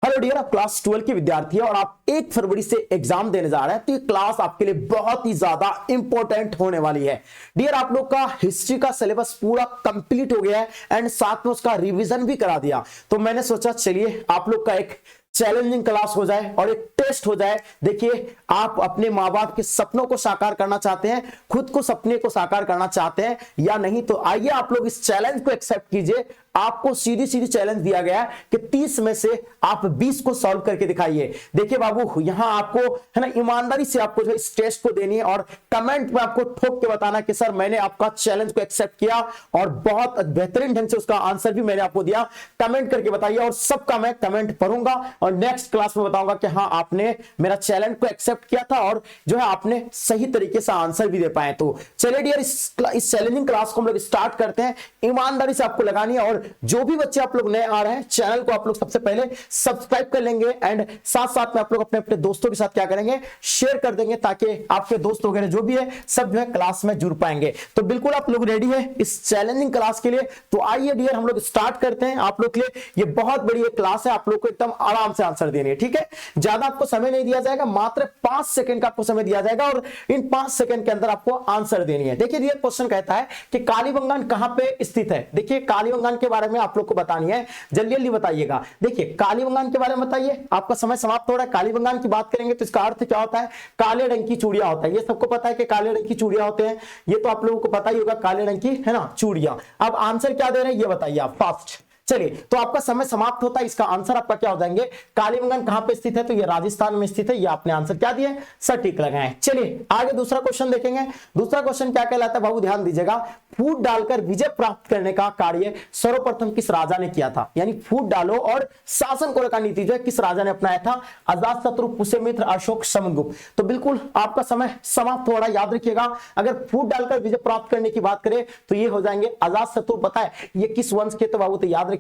Hello dear, आप class 12 के विद्यार्थी हैं और आप 1 फरवरी से एग्जाम देने जा रहे हैं। तो ये क्लास आपके लिए बहुत ही ज्यादा इंपॉर्टेंट होने वाली है। डियर, आप लोग का हिस्ट्री का सिलेबस पूरा कंप्लीट हो गया है एंड साथ में उसका रिवीजन भी करा दिया। तो मैंने सोचा चलिए आप लोग का एक चैलेंजिंग क्लास हो जाए और एक टेस्ट हो जाए। देखिए, आप अपने माँ बाप के सपनों को साकार करना चाहते हैं, खुद को सपने को साकार करना चाहते हैं या नहीं, तो आइए आप लोग इस चैलेंज को एक्सेप्ट कीजिए। आपको सीधी सीधी चैलेंज दिया गया है कि 30 में से आप 20 को सॉल्व करके दिखाइए। देखिए बाबू, यहां आपको है ना ईमानदारी से आपको जो इस टेस्ट को देनी है और कमेंट में आपको ठोक के बताना कि सर मैंने आपका चैलेंज को एक्सेप्ट किया और बहुत बेहतरीन ढंग से उसका आंसर भी मैंने आपको दिया। कमेंट करके बताइए और सबका मैं कमेंट पढ़ूंगा और नेक्स्ट क्लास में बताऊंगा कि हाँ आपने मेरा चैलेंज को एक्सेप्ट किया था और जो है आपने सही तरीके से आंसर भी दे पाए। तो चलिए डियर, इस चैलेंजिंग क्लास को हम लोग स्टार्ट करते हैं। ईमानदारी से आपको लगानी है और जो भी बच्चे आप लोग नए आ रहे हैं, चैनल को आप लोग सबसे पहले सब्सक्राइब कर लेंगे एंड साथ साथ में आप लोग अपने अपने दोस्तों के साथ क्या करेंगे, शेयर कर देंगे ताकि आपके दोस्त वगैरह जो भी है सब जो है क्लास में जुड़ पाएंगे। तो बिल्कुल आप लोग रेडी है इस चैलेंजिंग क्लास के लिए। तो आइए डियर, हम लोग स्टार्ट करते हैं। आप लोग के लिए ये बहुत बड़ी क्लास है, आप लोग को एकदम आराम से आंसर देनी है, ठीक है। ज्यादा आपको समय नहीं दिया जाएगा, मात्र 5 सेकंड का आपको समय दिया जाएगा और इन 5 सेकंड के अंदर आपको आंसर देनी है। देखिए डियर, क्वेश्चन कहता है कि कालीबंगान कहां पे स्थित है। देखिए कालीबंगान के बारे में आप लोग को बतानी है, जल्दी जल्दी बताइएगा। देखिए कालीबंगान के बारे में बताइए, आपका समय समाप्त हो रहा है। कालीबंगान की बात करेंगे तो इसका अर्थ क्या होता है, काले रंग की चूड़ियां होता है। ये सबको पता है कि काले रंग की चूड़ियां होते हैं, ये तो आप लोगों को पता ही होगा, काले रंग की है ना चूड़ियां। अब आंसर क्या दे रहे हैं ये बताइए आप फास्ट। चलिए, तो आपका समय समाप्त होता है। इसका आंसर आपका क्या हो जाएंगे, कालीबंगान कहां पे स्थित है, तो ये राजस्थान में स्थित है। ये आपने आंसर क्या दिया, सटीक लगाएं। चलिए आगे दूसरा क्वेश्चन देखेंगे। दूसरा क्वेश्चन क्या कहलाता है बाबू, ध्यान दीजिएगा। फूट डालकर विजय प्राप्त करने का कार्य सर्वप्रथम किस राजा ने किया था। यानी फूट डालो और शासन को का नीति जो है किस राजा ने अपनाया था, अजातशत्रु, पुष्यमित्र, अशोक, समुद्रगुप्त। तो बिल्कुल आपका समय समाप्त हो रहा है, याद रखिएगा। अगर फूट डालकर विजय प्राप्त करने की बात करें तो ये हो जाएंगे अजातशत्रु। पता है ये किस वंश के, तो बाबू तो याद रखिएगा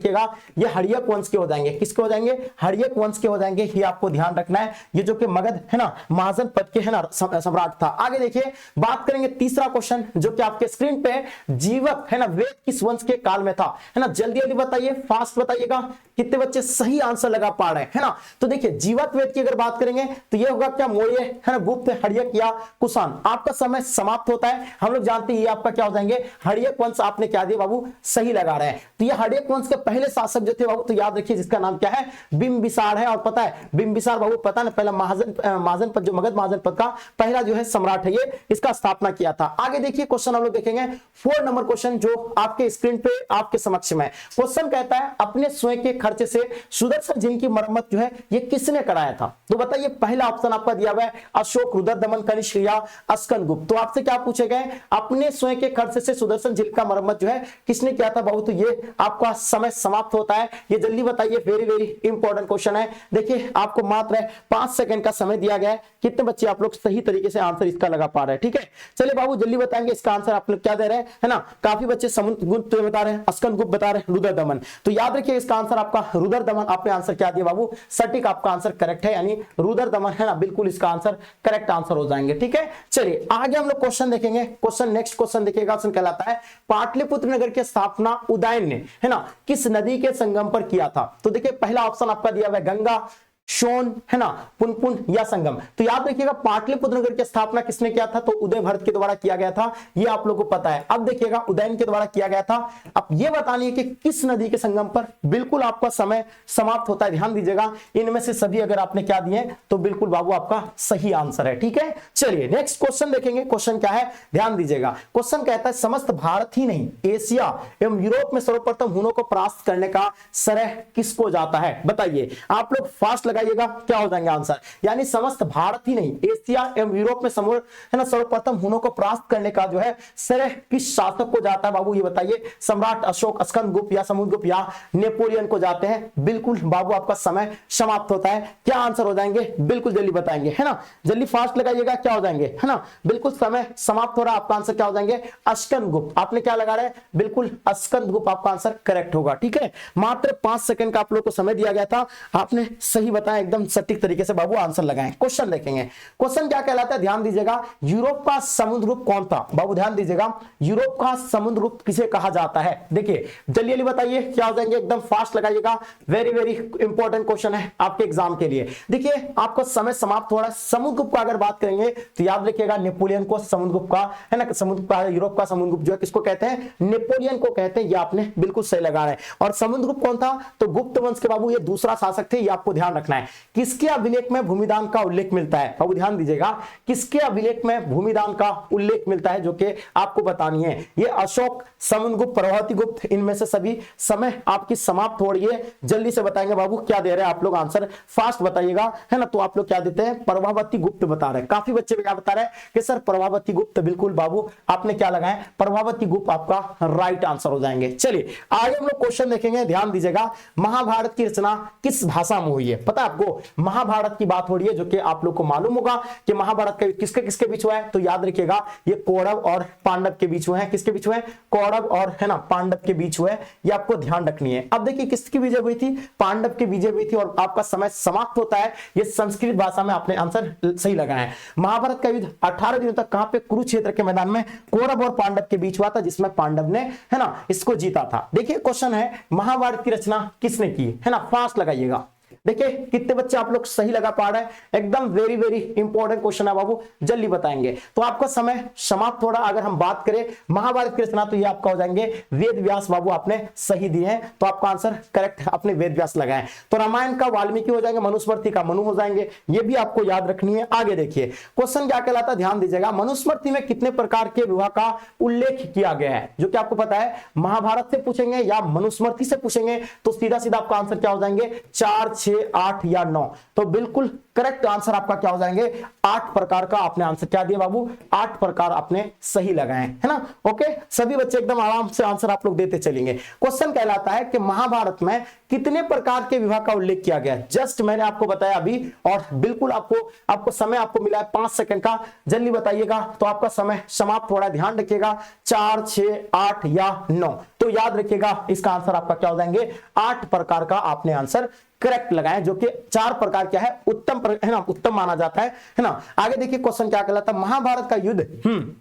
ये हड़ियक वंश के हो जाएंगे। किसके हो जाएंगे, हड़ियक वंश के हो जाएंगे। ये आपको ध्यान रखना है, ये जो कि मगध है ना महाजन पद के है ना सम्राट था। आगे देखिए, बात करेंगे तीसरा क्वेश्चन जो कि आपके स्क्रीन पे, जीवक है ना वेद किस वंश के काल में था, है ना। जल्दी जल्दी बताइए, फास्ट बताइएगा। कितने बच्चे सही आंसर लगा पा रहे हैं, है ना। तो देखिए जीवक वेद की अगर बात करेंगे तो ये होगा क्या, मौर्य है ना, गुप्त, हड़ियक या कुषाण। आपका समय समाप्त होता है। हम लोग जानते हैं ये आपका क्या हो जाएंगे, हड़ियक वंश। आपने क्या दिया बाबू, सही लगा रहे हैं। तो ये हड़ियक वंश के पहले शासक जो थे बाबू, तो याद रखिए जिसका नाम क्या है, बिंबिसार है। और पता है बिंबिसार बाबू, पता ना, पहला महाजन पद जो मगध महाजन पद का पहला जो है सम्राट है, ये इसका स्थापना किया था। आगे देखिए क्वेश्चन हम लोग देखेंगे 4 नंबर क्वेश्चन जो आपके स्क्रीन पे आपके समक्ष में। क्वेश्चन कहता है अपने स्वयं के खर्चे से सुदर्शन झील की मरम्मत जो है ये किसने कराया था। तो बताइए, पहला ऑप्शन आपका दिया हुआ है अशोक, रुद्रदमन, कनिष्क या अस्कंदगुप्त। तो आपसे क्या पूछे गए, अपने स्वयं के खर्च से सुदर्शन झील का मरम्मत जो है किसने किया था बाबू। तो ये आपका समय समाप्त होता है, ये जल्दी बताइए। वेरी वेरी इंपॉर्टेंट क्वेश्चन है। देखिए आपको मात्र 5 सेकंड का समय दिया गया है। कितने बच्चे आप लोग सही तरीके से आंसर इसका लगा पा रहे हैं, ठीक है। चलिए बाबू जल्दी बताएंगे इसका आंसर आप लोग क्या दे रहे हैं, है ना। काफी बच्चे समुद्रगुप्त बता रहे हैं, अस्कंदगुप्त बता रहे हैं, रुद्रदमन। तो याद रखिए इसका आंसर आपका रुद्रदमन। आपने आंसर क्या दिया बाबू, सटीक आपका आंसर करेक्ट है, यानी रुद्रदमन है ना, बिल्कुल इसका आंसर करेक्ट आंसर हो जाएंगे, ठीक है। चलिए आगे हम लोग क्वेश्चन देखेंगे। क्वेश्चन नेक्स्ट क्वेश्चन देखिएगा, क्वेश्चन कहलाता है पाटलिपुत्र नगर की स्थापना उदयन ने है ना किस नदी के संगम पर किया था। तो देखिए पहला ऑप्शन आपका दिया हुआ है गंगा, शोन है ना, पुनपुन या संगम। तो याद रखिएगा पाटलिपुत्र नगर की स्थापना किसने किया था, तो उदय भरत के द्वारा किया गया था। ये आप लोगों को पता है। अब देखिएगा उदयन के द्वारा किया गया था। अब ये बतानी है कि किस नदी के संगम पर। बिल्कुल आपका समय समाप्त होता है, ध्यान दीजिएगा। इनमें से सभी अगर आपने क्या दिए तो बिल्कुल बाबू आपका सही आंसर है, ठीक है। चलिए नेक्स्ट क्वेश्चन देखेंगे। क्वेश्चन क्या है, ध्यान दीजिएगा। क्वेश्चन कहता है समस्त भारत ही नहीं एशिया एवं यूरोप में सर्वप्रथम हुनों को परास्त करने का श्रेय किसको जाता है। बताइए, आप लोग फास्ट लगाइएगा, क्या हो जाएंगे आंसर। यानी समस्त भारत ही नहीं एशिया एवं यूरोप में है ना सर्वप्रथम हुनों को परास्त करने का जो है श्रेय किस शासक को जाता है बाबू, ये बताइए। सम्राट अशोक, स्कंदगुप्त या समुद्रगुप्त या नेपोलियन को जाते हैं। बिल्कुल बाबू आपका समय समाप्त होता है। क्या आंसर हो जाएंगे, बिल्कुल जल्दी बताएंगे, है ना। जल्दी फास्ट लगाइएगा, क्या हो जाएंगे, है ना। बिल्कुल समय समाप्त हो रहा है, आपका आंसर क्या हो जाएंगे, स्कंदगुप्त। आपने क्या लगा रहे हैं, बिल्कुल स्कंदगुप्त आपका आंसर करेक्ट होगा, ठीक है। मात्र 5 सेकंड का आप लोग को समय दिया गया था, आपने सही बताया। बताएं एकदम सटीक तरीके से बाबू आंसर लगाएं। क्वेश्चन देखेंगे, क्वेश्चन क्या कहलाता है, ध्यान दीजिएगा। यूरोप का समुद्र गुप्त कौन था? बाबू ध्यान दीजिएगा, यूरोप का समुद्र गुप्त किसे कहा जाता है? देखिए जल्दी जल्दी बताइए क्या हो जाएंगे, एकदम फास्ट लगाइएगा। वेरी वेरी इंपॉर्टेंट क्वेश्चन है आपके एग्जाम के लिए। देखिए आपका समय समाप्त हो रहा है। समुद्रगुप्त का अगर बात करेंगे तो याद रखिएगा नेपोलियन को समुद्रगुप्त का, है ना, समुद्र का, यूरोप का समुद्रगुप्त जो है किसको कहते हैं? नेपोलियन को कहते हैं। ये आपने बिल्कुल सही लगा रहे हैं। और समुद्रगुप्त कौन था? तो गुप्त वंश के बाबू ये दूसरा शासक थे, ये आपको ध्यान रखना है। किसके अभिलेख में भूमिदान का उल्लेख मिलता है? बाबू ध्यान दीजिएगा, किसके अभिलेख में भूमिदान का उल्लेख मिलता है, जो कि आपको बतानी है। ये अशोक, समुद्रगुप्त, प्रभावती गुप्त, इनमें से सभी। समय आपकी समाप्त हो रही है, जल्दी से बताएंगे बाबू क्या दे रहे हैं आप लोग, आंसर फास्ट बताइएगा, है ना। तो आप लोग क्या देते हैं? प्रभावती गुप्त बता रहे हैं। काफी बच्चे क्या बता रहे हैं कि सर प्रभावती गुप्त। बिल्कुल बाबू आपने क्या लगाया? प्रभावती गुप्त आपका राइट आंसर हो जाएंगे। चलिए आगे हम लोग क्वेश्चन देखेंगे, ध्यान दीजिएगा। महाभारत की रचना किस भाषा में हुई है? पता है आपको? महाभारत की बात हो रही है, जो कि आप लोग को मालूम होगा कि महाभारत का किसके किसके बीच हुआ है। तो याद रखिएगा ये कौरव और पांडव के बीच हुए हैं। किसके बीच हुए हैं? कौरव और, है ना, पांडव के बीच हुए। ये आपको ध्यान रखनी है। अब देखिए किसकी विजय हुई थी? पांडव की विजय हुई थी। और आपका समय समाप्त होता है। ये संस्कृत भाषा में आपने आंसर सही लगाया है। महाभारत का युद्ध 18 दिनों तक कहां पे? कुरुक्षेत्र के मैदान में कौरव और पांडव के बीच हुआ था, जिसमें पांडव ने, है ना, इसको जीता था। देखिए क्वेश्चन है, महाभारत की रचना किसने की, है ना, फास्ट लगाइएगा। देखिए कितने बच्चे आप लोग सही लगा पा रहे हैं, एकदम वेरी वेरी इंपॉर्टेंट क्वेश्चन है बाबू, जल्दी बताएंगे। तो आपका समय समाप्त हो रहा। अगर हम बात करें महाभारत की रचना, तो ये आपका हो जाएंगे वेद व्यास। बाबू आपने सही दिए हैं, तो आपका आंसर करेक्ट अपने वेद व्यास लगाए। तो रामायण का वाल्मीकि हो जाएंगे, मनुस्मृति का मनु हो जाएंगे। ये भी आपको याद रखनी है। आगे देखिए क्वेश्चन क्या कहलाता है, ध्यान दीजिएगा। मनुस्मृति में कितने प्रकार के विवाह का उल्लेख किया गया है? जो कि आपको पता है, महाभारत से पूछेंगे या मनुस्मृति से पूछेंगे तो सीधा सीधा आपका आंसर क्या हो जाएंगे? 4, 6, 8 या 9। तो बिल्कुल करेक्ट आंसर आपका क्या हो जाएंगे? 8 प्रकार का आपने आंसर क्या दिया बाबू? 8 प्रकार आपने सही लगाए, है ना। ओके, सभी बच्चे एकदम आराम से आंसर आप लोग देते चलेंगे। क्वेश्चन कहलाता है कि महाभारत में कितने प्रकार के विवाह का उल्लेख किया गया है? जस्ट मैंने आपको बताया अभी, और बिल्कुल आपको समय आपको मिला है 5 सेकंड का, जल्दी बताइएगा। तो आपका समय समाप्त हो रहा है, ध्यान रखिएगा। 4, 6, 8 या 9। तो याद रखिएगा इसका आंसर आपका क्या हो जाएंगे? 8 प्रकार का आपने आंसर करेक्ट लगाएं, जो कि 4 प्रकार क्या है? उत्तम, है ना, उत्तम माना जाता है ना। आगे देखिए क्वेश्चन क्या कहलाता है, महाभारत का युद्ध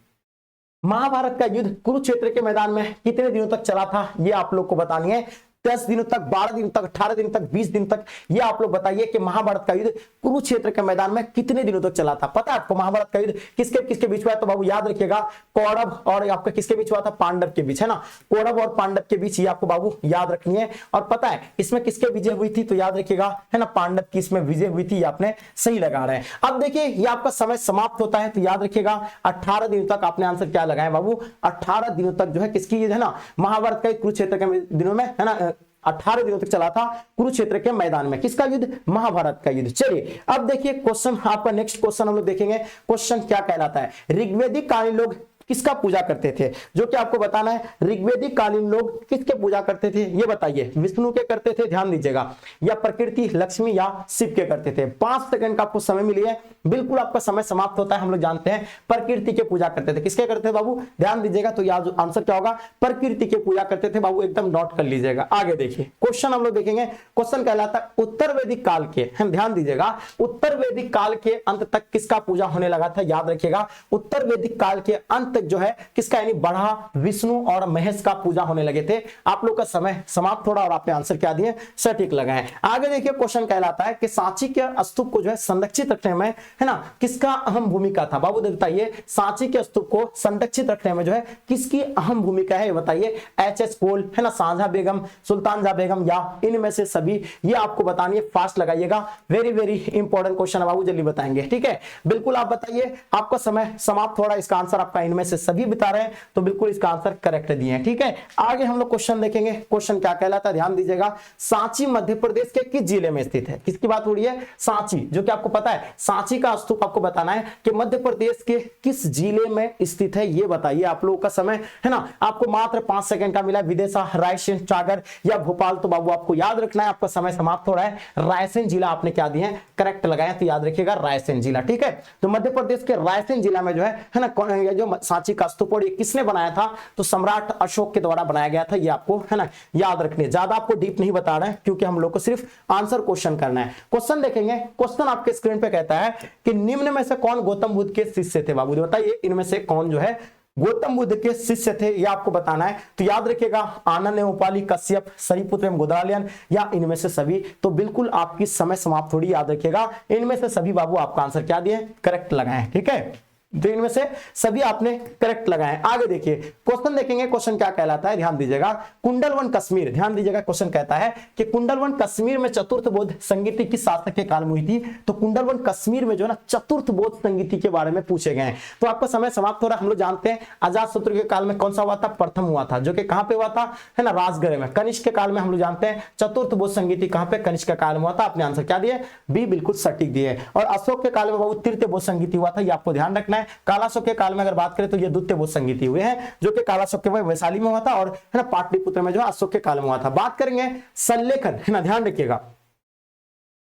महाभारत का युद्ध कुरुक्षेत्र के मैदान में कितने दिनों तक चला था? ये आप लोग को बतानी है। 10 दिनों तक, 12 दिन तक, 18 दिन तक, 20 दिन तक। ये आप लोग बताइए कि महाभारत का युद्ध कुरुक्षेत्र के मैदान में कितने दिनों तक चला था? पता है आपको महाभारत का युद्ध किसके किसके बीच हुआ है? तो बाबू याद रखिएगा, कौरव और आपका किसके बीच हुआ था? पांडव के बीच, है ना। कौरव और पांडव के बीच, ये आपको बाबू याद रखनी है। और पता है इसमें किसके विजय हुई थी? तो याद रखिएगा, है ना, पांडव की इसमें विजय हुई थी। ये आपने सही लगा रहे हैं। अब देखिए ये आपका समय समाप्त होता है, तो याद रखिएगा 18 दिनों तक आपने आंसर क्या लगाया बाबू? 18 दिनों तक जो है किसकी, है ना, महाभारत का कुरुक्षेत्र के दिनों में, है ना, 18 दिनों तक चला था कुरुक्षेत्र के मैदान में। किसका युद्ध? महाभारत का युद्ध। चलिए अब देखिए क्वेश्चन, आपका नेक्स्ट क्वेश्चन हम लोग देखेंगे। क्वेश्चन क्या कहलाता है, ऋग्वेदिक कालीन लोग किसका पूजा करते थे? जो कि आपको बताना है, ऋग्वेदिक कालीन लोग किसके पूजा करते थे? ये बताइए। विष्णु के करते थे, ध्यान दीजिएगा, या प्रकृति, लक्ष्मी या शिव के करते थे? 5 सेकंड का आपको समय मिली है, बिल्कुल आपका समय समाप्त होता है। हम लोग जानते हैं प्रकृति के पूजा करते थे। किसके करते थे बाबू? ध्यान दीजिएगा। तो यार आंसर क्या होगा? प्रकृति के पूजा करते थे बाबू, एकदम नोट कर लीजिएगा। आगे देखिए क्वेश्चन हम लोग देखेंगे। क्वेश्चन कहलाता है उत्तर वैदिक काल के, हम ध्यान दीजिएगा, उत्तर वैदिक काल के अंत तक किसका पूजा होने लगा था? याद रखिएगा, उत्तर वैदिक काल के अंत तक जो है किसका, यानी ब्रह्मा, विष्णु और महेश का पूजा होने लगे थे। आप लोग का समय समाप्त हो रहा और आपने आंसर क्या दिए? सटीक लगाए। आगे देखिए क्वेश्चन कहलाता है कि सांची के स्तूप को जो है संरक्षित रखने में, है ना, किसका अहम भूमिका था? बाबू बताइए, सांची के स्तूप को संरक्षित रखने में जो है किसकी अहम भूमिका है? बताइए। एच.एस. कोल, है ना, शाहजहां बेगम, सुल्तान जहां बेगम, या इनमें से सभी? ये आपको बतानी है, फास्ट लगाइएगा। वेरी वेरी इंपॉर्टेंट क्वेश्चन है बाबू, जल्दी बताएंगे, ठीक है। बिल्कुल आप बताइए, आपका समय समाप्त हो रहा है। इसका आंसर आपका इनमें से सभी बता रहे हैं, तो बिल्कुल इसका आंसर करेक्ट दिए हैं, ठीक है। आगे हम लोग क्वेश्चन देखेंगे। क्वेश्चन क्या कहलाता है, ध्यान दीजिएगा। सांची मध्य प्रदेश के किस जिले में स्थित है? किसकी बात हो रही है? सांची, जो कि आपको पता है सांची का स्तूप आपको बताना है कि मध्य प्रदेश के किस जिले में स्थित है, ये बताइए। आप लोगों का समय, है ना, आपको मात्र 5 सेकंड का मिला। विदिशा, रायसेन, सागर या भोपाल? तो बाबू आपको याद रखना है, आपका समय समाप्त हो रहा है। रायसेन जिला आपने क्या दिए हैं? करेक्ट लगाया, तो याद रखिएगा रायसेन जिला, ठीक है। तो मध्य प्रदेश के रायसेन जिला में जो है ना, जो सांची का स्तूप, और ये किसने बनाया था? तो सम्राट अशोक के द्वारा बनाया गया था। ये आपको है ना याद रखने, ज्यादा आपको डीप नहीं बता रहे हैं क्योंकि हम लोग को सिर्फ आंसर क्वेश्चन करना है। क्वेश्चन देखेंगे, क्वेश्चन आपके स्क्रीन पे कहता है कि निम्न में से कौन गौतम बुद्ध के शिष्य थे? बाबू बताइए इनमें से कौन जो है गौतम बुद्ध के शिष्य थे, ये आपको बताना है। तो याद रखिएगा आनंद एवं उपाली, कश्यप, सरिपुत्र एवं गोदालियन, या इनमें से सभी। तो बिल्कुल आपकी समय समाप्त थोड़ी, याद रखिएगा इनमें से सभी। बाबू आपका आंसर क्या दिए? करेक्ट लगाएं, ठीक है। तो इनमें से सभी आपने करेक्ट लगाए। आगे देखिए क्वेश्चन देखेंगे, क्वेश्चन क्या कहलाता है, ध्यान दीजिएगा। कुंडलवन कश्मीर, ध्यान दीजिएगा क्वेश्चन कहता है कि कुंडलवन कश्मीर में चतुर्थ बौद्ध संगीति किस शासक के काल में हुई थी? तो कुंडलवन कश्मीर में जो है ना चतुर्थ बौद्ध संगीति के बारे में पूछे गए हैं। तो आपका समय समाप्त हो रहा है। हम लोग जानते हैं अजात शत्रु के काल में कौन सा हुआ था? प्रथम हुआ था, जो कि कहां पे हुआ था? है ना राजगढ़ में। कनिष्क के काल में हम लोग जानते हैं चतुर्थ बौद्ध संगीति कहां पे? कनिष्क के काल में हुआ था। आपने आंसर क्या दिए? बी, बिल्कुल सटीक दिए। और अशोक के काल में बाबू तृतीय बौद्ध संगीति हुआ था, ये आपको ध्यान रखना है। कालाशोक के काल में अगर बात करें तो ये द्वितीय बौद्ध संगीति हुए हैं, जो कि कालाशोक के वैशाली में हुआ था, और है ना पाटलिपुत्र में जो है अशोक के काल में हुआ था। बात करेंगे सल्लेखन, है ना ध्यान रखिएगा।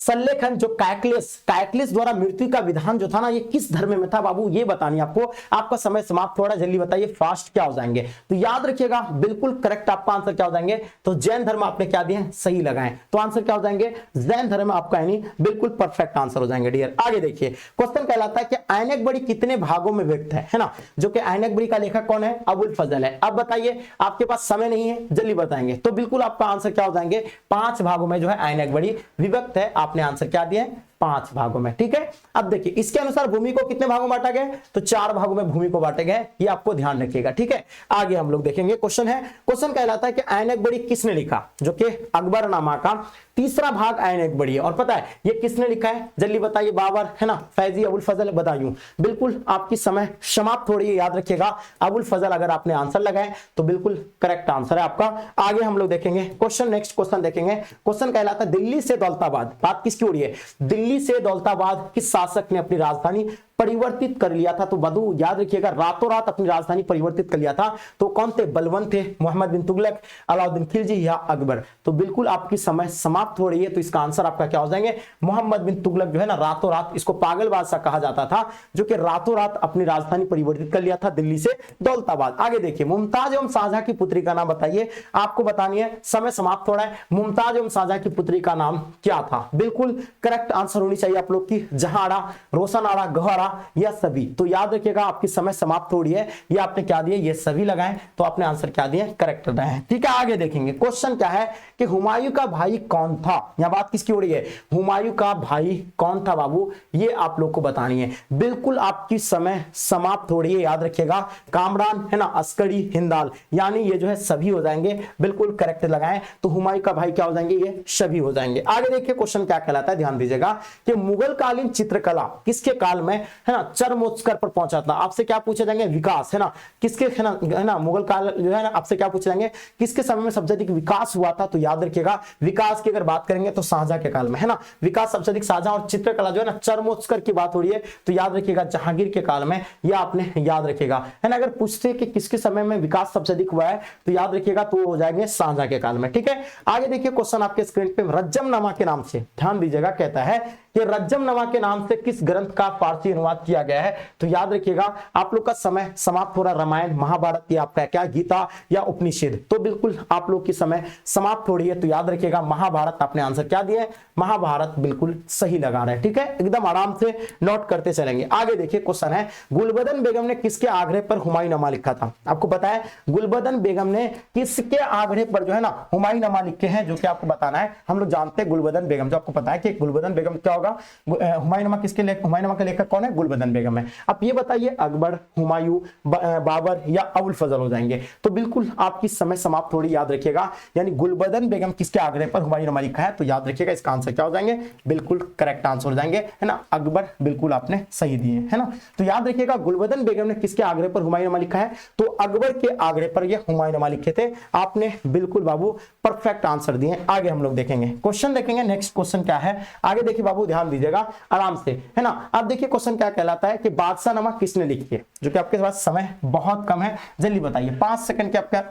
सल्लेखन जो कायक्लिस द्वारा मृत्यु का विधान जो था ना, ये किस धर्म में था? बाबू ये बतानी आपको। आपका समय समाप्त हो रहा है, जल्दी बताइए, फास्ट क्या हो जाएंगे? तो याद रखिएगा बिल्कुल करेक्ट आपका आंसर क्या हो जाएंगे? तो जैन धर्म आपने क्या दिए? सही लगाएं। तो आंसर क्या हो जाएंगे? जैन धर्म आपका, यानी बिल्कुल परफेक्ट आंसर हो जाएंगे डियर। आगे देखिए क्वेश्चन कहलाता है कि ऐनक बड़ी कितने भागों में व्यक्त है ना? जो कि ऐनक बड़ी का लेखक कौन है? अबुल फजल है। अब बताइए, आपके पास समय नहीं है, जल्दी बताएंगे। तो बिल्कुल आपका आंसर क्या हो जाएंगे? 5 भागों में जो है ऐनक बड़ी विभक्त है। आपने आंसर क्या दिया? 5 भागों में, ठीक है। अब देखिए इसके अनुसार भूमि को कितने भागों में बांटा गया? तो 4 भागों में भूमि को बांटे गए, ये आपको ध्यान रखिएगा, ठीक है। आगे हम लोग देखेंगे क्वेश्चन है, क्वेश्चन कहलाता है कि ऐनक बड़ी किसने लिखा? जो कि अकबरनामा का तीसरा भाग ऐनक बड़ी है। और पता है ये किसने लिखा है? जल्दी बताइए। बाबर, है ना, फैजी, अबुल फजल, बदायूं। बिल्कुल आपकी समय समाप्त हो रही है, याद रखिएगा अबुल फजल अगर आपने आंसर लगाए तो बिल्कुल करेक्ट आंसर है आपका। आगे हम लोग देखेंगे क्वेश्चन, नेक्स्ट क्वेश्चन देखेंगे। क्वेश्चन कहलाता है दिल्ली से दौलताबाद, बात किसकी हो रही है? दिल्ली से दौलताबाद किस शासक ने अपनी राजधानी परिवर्तित कर लिया था? तो बधू याद रखिएगा रातों रात अपनी राजधानी परिवर्तित कर लिया था। तो कौन थे? बलवंत थे, मोहम्मद बिन तुगलक, अलाउद्दीन खिलजी या अकबर। तो बिल्कुल आपकी समय समाप्त हो रही है, तो इसका आंसर आपका क्या हो जाएंगे? मोहम्मद बिन तुगलक जो है ना रातों रात, इसको पागल बादशाह कहा जाता था, जो कि रातों रात अपनी राजधानी परिवर्तित कर लिया था दिल्ली से दौलताबाद। आगे देखिए मुमताज एवं शाहजहां की पुत्री का नाम बताइए, आपको बतानी है, समय समाप्त हो रहा है। मुमताज एवं शाहजहां की पुत्री का नाम क्या था? बिल्कुल करेक्ट आंसर होनी चाहिए आप लोग की जहांरा, रोशनारा, गहरा या सभी। तो याद रखिएगा आपकी समय समाप्त हो रही है, ये आपने क्या दिए? ये सभी लगाएं। तो आपने आंसर क्या दिए? करेक्ट लगाए हैं, ठीक है। आगे देखेंगे क्वेश्चन क्या है कि हुमायूं का भाई कौन था? यहां बात किसकी हो रही है? हुमायूं का भाई कौन था बाबू? ये आप लोग को बतानी है। बिल्कुल आपकी समय समाप्त हो रही है, याद रखिएगा कामरान, है ना, अस्करी, हिंदाल, यानी ये जो है सभी हो जाएंगे। बिल्कुल करेक्ट लगाएं। तो हुमायूं का भाई क्या हो जाएंगे? ये सभी हो जाएंगे। आगे देखिए क्वेश्चन क्या कहलाता है, ध्यान दीजिएगा कि मुगल कालीन चित्रकला किसके काल में, है ना, चरमोत्कर्ष पर पहुंचा था? आपसे क्या पूछे जाएंगे? विकास, है ना, किसके, है ना मुगल काल जो है ना, आपसे क्या पूछे जाएंगे? किसके समय में सबसे अधिक विकास हुआ था? तो याद रखिएगा विकास की अगर बात करेंगे तो शाहजहां के काल में, है ना, विकास सबसे अधिक शाहजहां। और चित्रकला जो है ना चरमोत्कर्ष की बात हो रही है, तो याद रखिएगा जहांगीर के काल में, यह आपने याद रखिएगा, है ना। अगर पूछते कि किसके समय में विकास सबसे अधिक हुआ है, तो याद रखिएगा तो हो जाएंगे शाहजहां के काल में, ठीक है। आगे देखिए क्वेश्चन आपके स्क्रीन पे, रज्जमनामा के नाम से, ध्यान दीजिएगा, कहता है कि रज्जमनामा के नाम से किस ग्रंथ का फारसी अनुवाद किया गया है? तो याद रखिएगा आप लोग का समय समाप्त हो रहा, रामायण, महाभारत या आपका क्या गीता या उपनिषद। तो बिल्कुल आप लोग की समय समाप्त हो रही है, तो याद रखिएगा महाभारत। आपने आंसर क्या दिया है? महाभारत बिल्कुल सही लगा रहे हैं, ठीक है, एकदम आराम से नोट करते चलेंगे। आगे देखिए क्वेश्चन है, गुलबदन बेगम ने किसके आग्रह पर हुमायूंनामा लिखा था? आपको पता है गुलबदन बेगम ने किसके आग्रह पर जो है ना हुमायूंनामा लिखे हैं, जो कि आपको बताना है। हम लोग जानते हैं गुलबदन बेगम, जो आपको पता है कि गुलबदन बेगम क्या होगा? हुमायूंनामा किसके हुमायूंनामा के लेखक कौन है? गुलबदन बेगम है। अब ये बताइए अकबर, हुमायूं, बाबर या अबुल फजल हो जाएंगे। तो बिल्कुल आपकी समय समाप्त थोड़ी, याद रखिएगा, यानी गुलबदन बेगम किसके आग्रह पर हुमायूंनामा लिखा है? तो याद रखिएगा इसका आंसर क्या हो जाएंगे? बिल्कुल करेक्ट आंसर हो जाएंगे, है ना, अकबर बिल्कुल आपने सही दिए, है ना। तो याद रखिएगा गुलबदन बेगम ने किसके आग्रह पर हुमायूंनामा लिखा है? तो अकबर के आग्रह पर ये हुमायूंनामा लिखे थे। आपने बिल्कुल बाबू परफेक्ट आंसर दिए। आगे हम लोग देखेंगे क्वेश्चन, देखेंगे नेक्स्ट क्वेश्चन क्या है। आगे देखिए बाबू ध्यान दीजिएगा आराम से, है ना। अब देखिए क्वेश्चन क्या कहलाता है कि बादशाहनामा किसने लिखी है? जो कि आपके पास समय बहुत कम है, जल्दी बताइए, 5 सेकंड के आपका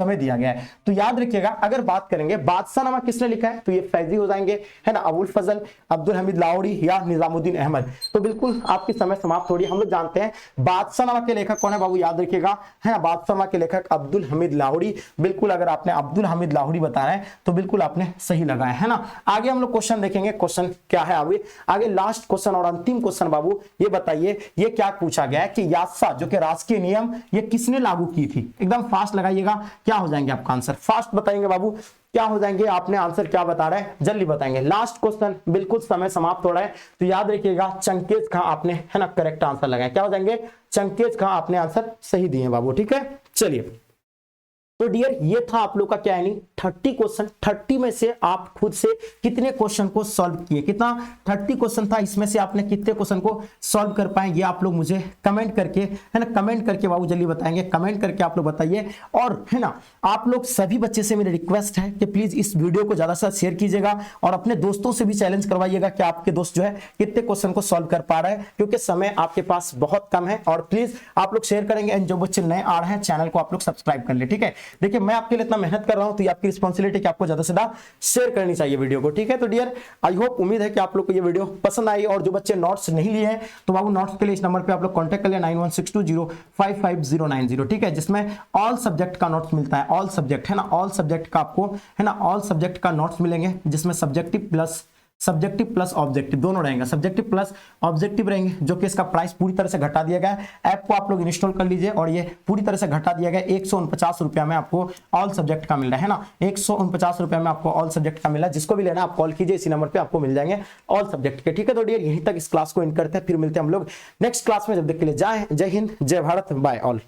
समय दिया गया है। तो याद रखिएगा, अगर बात करेंगे बादशाहनामा किसने लिखा है तो ये फैजी हो जाएंगे, है ना, अबुल फजल, अब्दुल हमीद लाहौरी या निजामुद्दीन अहमद। तो बिल्कुल आपकी समय समाप्त हो रही है। हम लोग जानते हैं बादशाहनामा के लेखक कौन है बाबू, याद रखिएगा, है ना, बादशाहनामा के लेखक अब्दुल हमीद लाहौरी। बिल्कुल अगर आपने अब्दुल हमीद लाहौरी बताया है तो बिल्कुल आपने सही लगाया है ना। आगे हम लोग क्वेश्चन देखेंगे, क्वेश्चन क्या है आगे लास्ट क्वेश्चन और अंतिम क्वेश्चन बाबू, ये बताइए ये क्या पूछा गया है कि यात्रा जो कि राजकीय नियम ये किसने लागू की थी। एकदम फास्ट लगाइएगा, क्या हो जाएंगे आपका आंसर, फास्ट बताएंगे बाबू, क्या हो जाएंगे, आपने आंसर क्या बता रहा है जल्दी बताएंगे। लास्ट क्वेश्चन, बिल्कुल समय समाप्त हो रहा है। तो याद रखिएगा चंकेज खां आपने, है ना, करेक्ट आंसर लगाया, क्या हो जाएंगे, चंकेज खां आपने आंसर सही दिए बाबू, ठीक है। चलिए तो डियर ये था आप लोग का क्या है नहीं 30 क्वेश्चन। 30 में से आप खुद से कितने क्वेश्चन को सॉल्व किए, कितना 30 क्वेश्चन था, इसमें से आपने कितने क्वेश्चन को सॉल्व कर पाए, ये आप लोग मुझे कमेंट करके, है ना, कमेंट करके बाबू जल्दी बताएंगे, कमेंट करके आप लोग बताइए। और है ना, आप लोग सभी बच्चे से मेरी रिक्वेस्ट है कि प्लीज इस वीडियो को ज्यादा से शेयर कीजिएगा और अपने दोस्तों से भी चैलेंज करवाइएगा कि आपके दोस्त जो है कितने क्वेश्चन को सॉल्व कर पा रहे हैं, क्योंकि समय आपके पास बहुत कम है। और प्लीज आप लोग शेयर करेंगे एंड जो बच्चे नए आ रहे हैं चैनल को आप लोग सब्सक्राइब कर ले, ठीक है। देखिए मैं आपके लिए इतना मेहनत कर रहा हूं तो ये आपकी रिस्पांसिबिलिटी कि आपको ज्यादा से ज्यादा शेयर करनी चाहिए वीडियो को, ठीक है। तो डियर आई होप, उम्मीद है कि आप लोग को ये वीडियो पसंद आई। और जो बच्चे नोट्स नहीं लिए हैं तो बाबू नोट्स के लिए इस नंबर पे आप लोग कांटेक्ट कर ले 9162055090, ठीक है, जिसमें ऑल सब्जेक्ट का नोट्स मिलता है, ऑल सब्जेक्ट, है ना, ऑल सब्जेक्ट का आपको, है ना, ऑल सब्जेक्ट का नोट्स मिलेंगे जिसमें सब्जेक्टिव प्लस ऑब्जेक्टिव दोनों रहेंगे, सब्जेक्टिव प्लस ऑब्जेक्टिव रहेंगे, जो कि इसका प्राइस पूरी तरह से घटा दिया गया है। ऐप को आप लोग इंस्टॉल कर लीजिए और ये पूरी तरह से घटा दिया गया है। 149 रुपया में आपको ऑल सब्जेक्ट का मिल रहा है ना, 149 रुपया में आपको ऑल सब्जेक्ट का मिला। जिसको भी लेना आप कॉल कीजिए, इसी नंबर पे आपको मिल जाएंगे ऑल सब्जेक्ट के, ठीक है। तो डियर यहीं तक इस क्लास को एंड करते हैं, फिर मिलते हैं हम लोग नेक्स्ट क्लास में। जब तक के लिए जय हिंद, जय भारत, बाय ऑल।